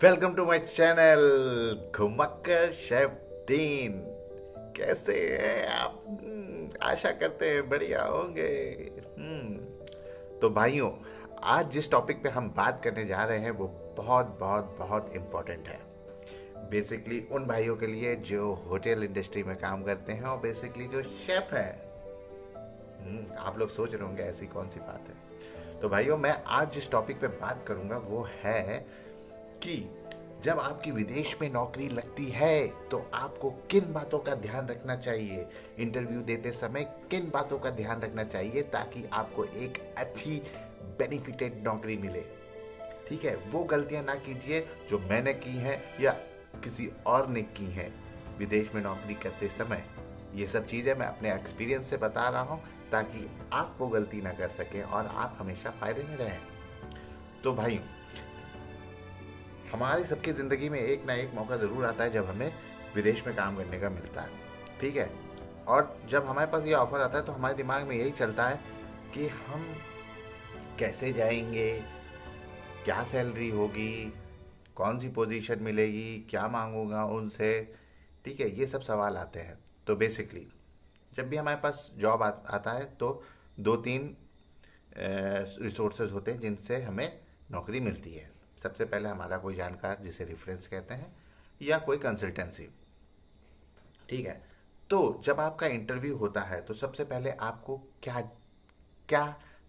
Welcome to my channel Ghumakkar chef Dean. कैसे हैं आप? आशा करते हैं बढ़िया होंगे। तो भाइयों, आज जिस टॉपिक पे हम बात करने जा रहे हैं वो बहुत बहुत बहुत इम्पोर्टेंट है। बेसिकली उन भाइयों के लिए जो होटल इंडस्ट्री में काम करते हैं और बेसिकली जो शेफ हैं। आप लोग सोच रहे होंगे ऐसी कौन सी बात है। तो भाइयों, मैं आज जिस टॉपिक पे बात करूंगा वो है कि जब आपकी विदेश में नौकरी लगती है तो आपको किन बातों का ध्यान रखना चाहिए, इंटरव्यू देते समय किन बातों का ध्यान रखना चाहिए ताकि आपको एक अच्छी बेनिफिटेड नौकरी मिले। ठीक है, वो गलतियां ना कीजिए जो मैंने की हैं या किसी और ने की हैं विदेश में नौकरी करते समय। ये सब चीज़ें मैं अपने एक्सपीरियंस से बता रहा हूँ ताकि आप वो गलती ना कर सकें और आप हमेशा फायदे में रहें। तो भाई, हमारी सबकी ज़िंदगी में एक ना एक मौका ज़रूर आता है जब हमें विदेश में काम करने का मिलता है। ठीक है, और जब हमारे पास ये ऑफ़र आता है तो हमारे दिमाग में यही चलता है कि हम कैसे जाएंगे, क्या सैलरी होगी, कौन सी पोजीशन मिलेगी, क्या मांगूंगा उनसे। ठीक है, ये सब सवाल आते हैं। तो बेसिकली जब भी हमारे पास जॉब आता है तो दो तीन रिसोर्सेज होते हैं जिनसे हमें नौकरी मिलती है। सबसे पहले हमारा कोई जानकार जिसे रेफरेंस कहते हैं, या कोई कंसल्टेंसी। ठीक है, तो जब आपका इंटरव्यू होता है तो सबसे पहले आपको क्या क्या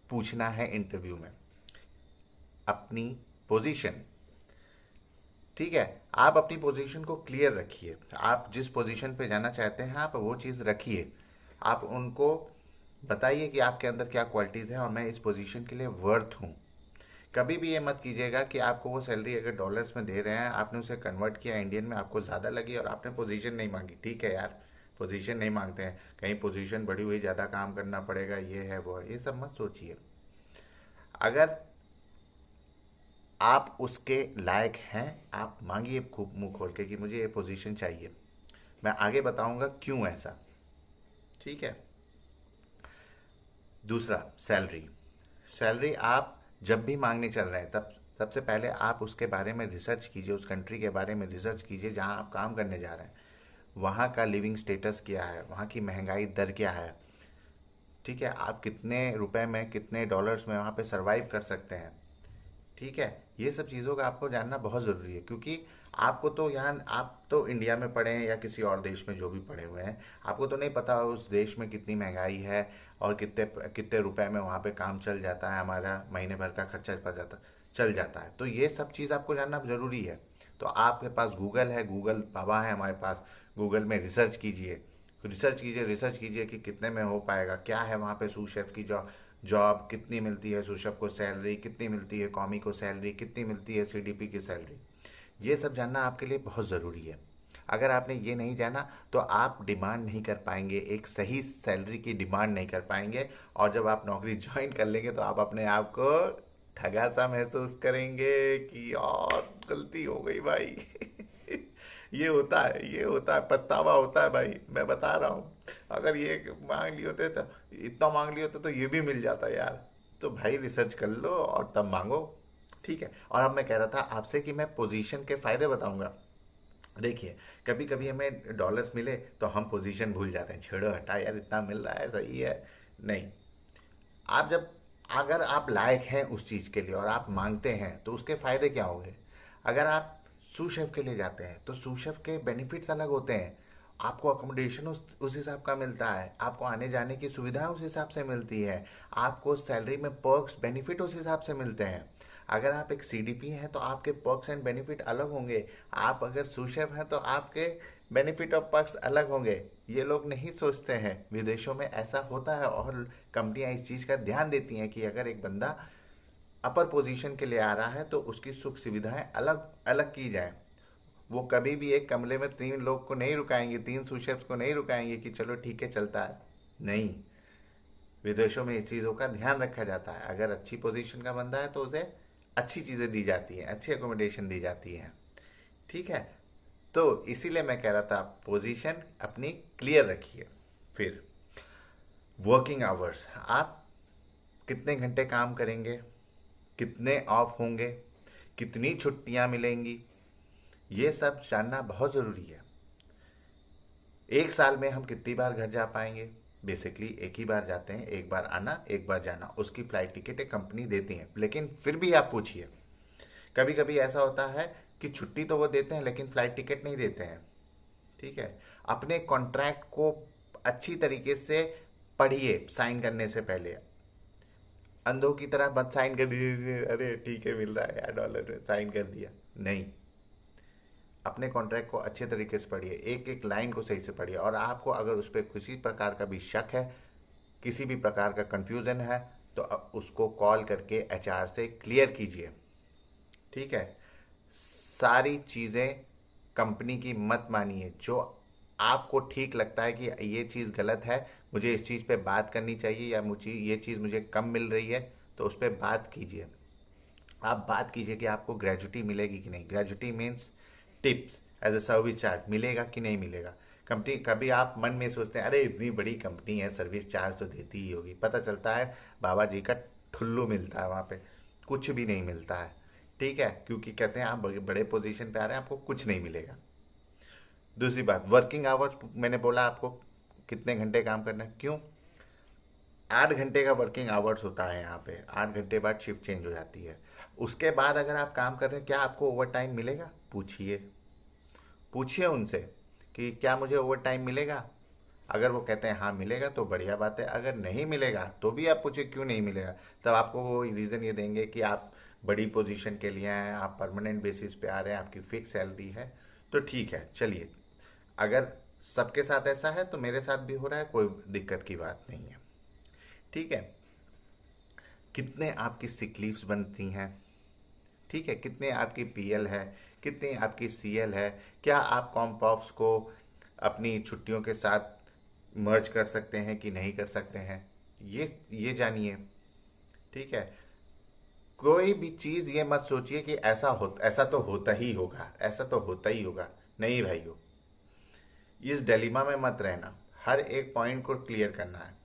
पूछना है इंटरव्यू में? अपनी पोजीशन। ठीक है, आप अपनी पोजीशन को क्लियर रखिए। आप जिस पोजीशन पे जाना चाहते हैं आप वो चीज़ रखिए। आप उनको बताइए कि आपके अंदर क्या क्वालिटीज़ हैं और मैं इस पोजीशन के लिए वर्थ हूँ। कभी भी ये मत कीजिएगा कि आपको वो सैलरी अगर डॉलर्स में दे रहे हैं, आपने उसे कन्वर्ट किया इंडियन में, आपको ज़्यादा लगी और आपने पोजीशन नहीं मांगी। ठीक है यार, पोजीशन नहीं मांगते हैं, कहीं पोजीशन बढ़ी हुई, ज़्यादा काम करना पड़ेगा, ये है वो है, ये सब मत सोचिए। अगर आप उसके लायक हैं, आप मांगिए खूब मुंह खोल के कि मुझे ये पोजीशन चाहिए। मैं आगे बताऊंगा क्यों ऐसा। ठीक है। दूसरा, सैलरी। सैलरी आप जब भी मांगने चल रहे हैं तब सबसे पहले आप उसके बारे में रिसर्च कीजिए, उस कंट्री के बारे में रिसर्च कीजिए जहां आप काम करने जा रहे हैं। वहाँ का लिविंग स्टेटस क्या है, वहाँ की महंगाई दर क्या है। ठीक है, आप कितने रुपए में, कितने डॉलर्स में वहाँ पे सरवाइव कर सकते हैं। ठीक है, ये सब चीज़ों का आपको जानना बहुत ज़रूरी है क्योंकि आपको तो यहाँ, आप तो इंडिया में पढ़े हैं या किसी और देश में जो भी पढ़े हुए हैं, आपको तो नहीं पता उस देश में कितनी महंगाई है और कितने कितने रुपए में वहाँ पे काम चल जाता है, हमारा महीने भर का खर्चा पड़ जाता चल जाता है। तो ये सब चीज़ आपको जानना ज़रूरी है। तो आपके पास गूगल है, गूगल बाबा है हमारे पास। गूगल में रिसर्च कीजिए कि कितने में हो पाएगा, क्या है वहाँ पे सूस शेफ की जॉब कितनी मिलती है, सूस शेफ को सैलरी कितनी मिलती है, कॉमी को सैलरी कितनी मिलती है, सीडीपी की सैलरी। ये सब जानना आपके लिए बहुत ज़रूरी है। अगर आपने ये नहीं जाना तो आप डिमांड नहीं कर पाएंगे, एक सही सैलरी की डिमांड नहीं कर पाएंगे। और जब आप नौकरी ज्वाइन कर लेंगे तो आप अपने आप को ठगा सा महसूस करेंगे कि और गलती हो गई भाई। ये होता है, पछतावा होता है भाई, मैं बता रहा हूँ। अगर ये मांग लिए होते तो, इतना मांग लिए होते तो ये भी मिल जाता यार। तो भाई रिसर्च कर लो और तब मांगो। ठीक है, और अब मैं कह रहा था आपसे कि मैं पोजीशन के फायदे बताऊंगा। देखिए, कभी कभी हमें डॉलर्स मिले तो हम पोजीशन भूल जाते हैं, छोड़ो हटा यार, इतना मिल रहा है सही है। नहीं, आप जब, अगर आप लायक हैं उस चीज़ के लिए और आप मांगते हैं तो उसके फ़ायदे क्या होंगे? अगर आप सू शेफ के लिए जाते हैं तो सू शेफ के बेनिफिट्स अलग होते हैं। आपको अकोमोडेशन उस हिसाब का मिलता है, आपको आने जाने की सुविधा उस हिसाब से मिलती है, आपको सैलरी में पर्क्स बेनिफिट उस हिसाब से मिलते हैं। अगर आप एक सीडीपी हैं तो आपके पर्क्स एंड बेनिफिट अलग होंगे। आप अगर सू शेफ हैं तो आपके बेनिफिट और पर्क्स अलग होंगे। ये लोग नहीं सोचते हैं, विदेशों में ऐसा होता है और कंपनियां इस चीज़ का ध्यान देती हैं कि अगर एक बंदा अपर पोजीशन के लिए आ रहा है तो उसकी सुख सुविधाएं अलग अलग की जाएं। वो कभी भी एक कमरे में तीन लोग को नहीं रुकाएंगे, तीन सुशेफ्स को नहीं रुकाएंगे कि चलो ठीक है चलता है। नहीं, विदेशों में इस चीज़ों का ध्यान रखा जाता है। अगर अच्छी पोजीशन का बंदा है तो उसे अच्छी चीज़ें दी जाती हैं, अच्छी अकोमोडेशन दी जाती है। ठीक है, तो इसीलिए मैं कह रहा था पोजीशन अपनी क्लियर रखिए। फिर वर्किंग आवर्स, आप कितने घंटे काम करेंगे, कितने ऑफ होंगे, कितनी छुट्टियां मिलेंगी। ये सब जानना बहुत ज़रूरी है। एक साल में हम कितनी बार घर जा पाएंगे? बेसिकली एक ही बार जाते हैं, एक बार आना एक बार जाना, उसकी फ़्लाइट टिकट एक कंपनी देती है। लेकिन फिर भी आप पूछिए, कभी कभी ऐसा होता है कि छुट्टी तो वो देते हैं लेकिन फ़्लाइट टिकट नहीं देते हैं। ठीक है। अपने कॉन्ट्रैक्ट को अच्छी तरीके से पढ़िए साइन करने से पहले। अंधों की तरह मत साइन कर दीजिए, अरे ठीक है मिल रहा है यार डॉलर, साइन कर दिया। नहीं, अपने कॉन्ट्रैक्ट को अच्छे तरीके से पढ़िए, एक एक लाइन को सही से पढ़िए। और आपको अगर उस पर किसी प्रकार का भी शक है, किसी भी प्रकार का कंफ्यूजन है, तो उसको कॉल करके एचआर से क्लियर कीजिए। ठीक है। सारी चीज़ें कंपनी की मत मानिए। जो आपको ठीक लगता है कि ये चीज़ गलत है, मुझे इस चीज़ पे बात करनी चाहिए, या मुझे ये चीज़ मुझे कम मिल रही है, तो उस पर बात कीजिए। आप बात कीजिए कि आपको ग्रेजुटी मिलेगी कि नहीं। Gratuity means tips as a service charge, मिलेगा कि नहीं मिलेगा। कंपनी, कभी आप मन में सोचते हैं अरे इतनी बड़ी कंपनी है सर्विस चार्ज तो देती ही होगी, पता चलता है बाबा जी का ठुल्लू मिलता है वहाँ पे, कुछ भी नहीं मिलता है। ठीक है, क्योंकि कहते हैं आप बड़े पोजीशन पे आ रहे हैं, आपको कुछ नहीं मिलेगा। दूसरी बात, वर्किंग आवर्स, मैंने बोला आपको कितने घंटे काम करना है, क्यों? 8 घंटे का वर्किंग आवर्स होता है यहाँ पे। 8 घंटे बाद शिफ्ट चेंज हो जाती है। उसके बाद अगर आप काम कर रहे हैं, क्या आपको ओवर टाइम मिलेगा? पूछिए, पूछिए उनसे कि क्या मुझे ओवर टाइम मिलेगा। अगर वो कहते हैं हाँ मिलेगा तो बढ़िया बात है, अगर नहीं मिलेगा तो भी आप पूछिए क्यों नहीं मिलेगा। तब आपको वो रीज़न ये देंगे कि आप बड़ी पोजीशन के लिए हैं, आप परमानेंट बेसिस पे आ रहे हैं, आपकी फिक्स सैलरी है, तो ठीक है चलिए। अगर सबके साथ ऐसा है तो मेरे साथ भी हो रहा है, कोई दिक्कत की बात नहीं है। ठीक है। कितने आपकी सिक लीव्स बनती हैं? ठीक है, कितने आपकी पीएल है, कितनी आपकी सीएल है, क्या आप कॉम्पॉप्स को अपनी छुट्टियों के साथ मर्ज कर सकते हैं कि नहीं कर सकते हैं, ये जानिए। ठीक है। कोई भी चीज़ ये मत सोचिए कि ऐसा तो होता ही होगा, ऐसा तो होता ही होगा। नहीं भाइयों, इस डिलेमा में मत रहना, हर एक पॉइंट को क्लियर करना है।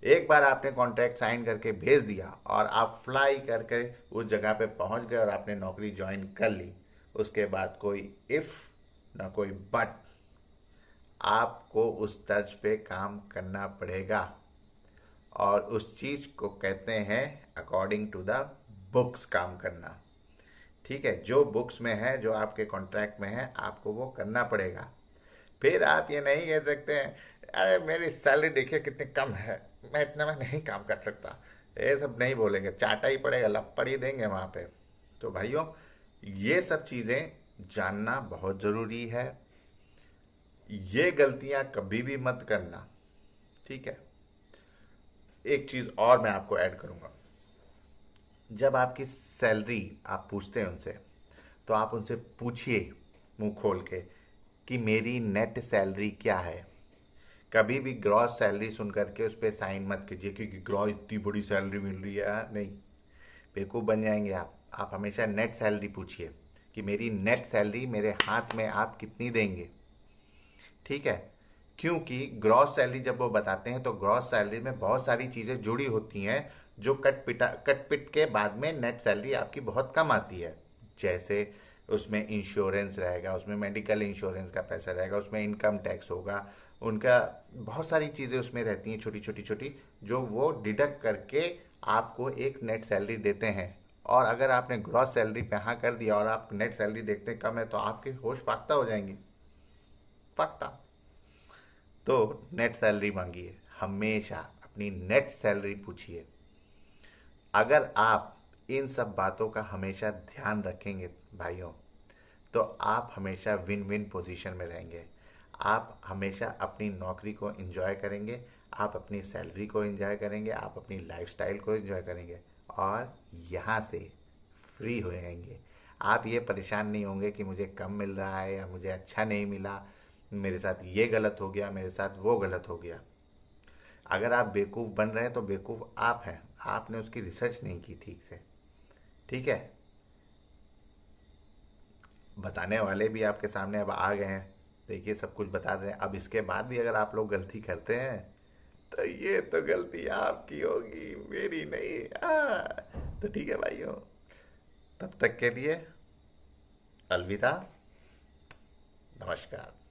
एक बार आपने कॉन्ट्रैक्ट साइन करके भेज दिया और आप फ्लाई करके उस जगह पे पहुंच गए और आपने नौकरी ज्वाइन कर ली, उसके बाद कोई इफ़ ना कोई बट, आपको उस तर्ज पे काम करना पड़ेगा। और उस चीज़ को कहते हैं अकॉर्डिंग टू द बुक्स काम करना। ठीक है, जो बुक्स में है, जो आपके कॉन्ट्रैक्ट में है, आपको वो करना पड़ेगा। फिर आप ये नहीं कह सकते हैं अरे मेरी सैलरी देखिए कितनी कम है, मैं इतना में नहीं काम कर सकता। ये सब नहीं बोलेंगे, चाटा ही पड़ेगा, लपड़ ही देंगे वहाँ पे। तो भाइयों, ये सब चीज़ें जानना बहुत ज़रूरी है। ये गलतियाँ कभी भी मत करना। ठीक है। एक चीज़ और मैं आपको ऐड करूँगा, जब आपकी सैलरी आप पूछते हैं उनसे, तो आप उनसे पूछिए मुंह खोल के कि मेरी नेट सैलरी क्या है। कभी भी ग्रॉस सैलरी सुन करके उस पर साइन मत कीजिए क्योंकि ग्रॉस इतनी बड़ी सैलरी मिल रही है, नहीं, बेवकूफ़ बन जाएंगे आप हमेशा नेट सैलरी पूछिए कि मेरी नेट सैलरी मेरे हाथ में आप कितनी देंगे। ठीक है। क्योंकि ग्रॉस सैलरी जब वो बताते हैं तो ग्रॉस सैलरी में बहुत सारी चीज़ें जुड़ी होती हैं जो कट पिट के बाद में नेट सैलरी आपकी बहुत कम आती है। जैसे उसमें इंश्योरेंस रहेगा, उसमें मेडिकल इंश्योरेंस का पैसा रहेगा, उसमें इनकम टैक्स होगा, उनका बहुत सारी चीज़ें उसमें रहती हैं छोटी छोटी छोटी, जो वो डिडक्ट करके आपको एक नेट सैलरी देते हैं। और अगर आपने ग्रॉस सैलरी पे हाँ कर दिया और आप नेट सैलरी देखते हैं कम है, तो आपके होश फाख्ता हो जाएंगी, फाख्ता। तो नेट सैलरी मांगिए, हमेशा अपनी नेट सैलरी पूछिए। अगर आप इन सब बातों का हमेशा ध्यान रखेंगे भाइयों, तो आप हमेशा विन विन पोजीशन में रहेंगे। आप हमेशा अपनी नौकरी को एंजॉय करेंगे, आप अपनी सैलरी को एंजॉय करेंगे, आप अपनी लाइफस्टाइल को एंजॉय करेंगे, और यहाँ से फ्री हो जाएंगे। आप ये परेशान नहीं होंगे कि मुझे कम मिल रहा है या मुझे अच्छा नहीं मिला, मेरे साथ ये गलत हो गया, मेरे साथ वो गलत हो गया। अगर आप बेवकूफ़ बन रहे हैं तो बेवकूफ़ आप हैं, आपने उसकी रिसर्च नहीं की ठीक से। ठीक है। बताने वाले भी आपके सामने अब आ गए हैं, देखिए सब कुछ बता रहे हैं। अब इसके बाद भी अगर आप लोग गलती करते हैं तो ये तो गलती आपकी होगी, मेरी नहीं। तो ठीक है भाइयों, तब तक के लिए अलविदा। नमस्कार।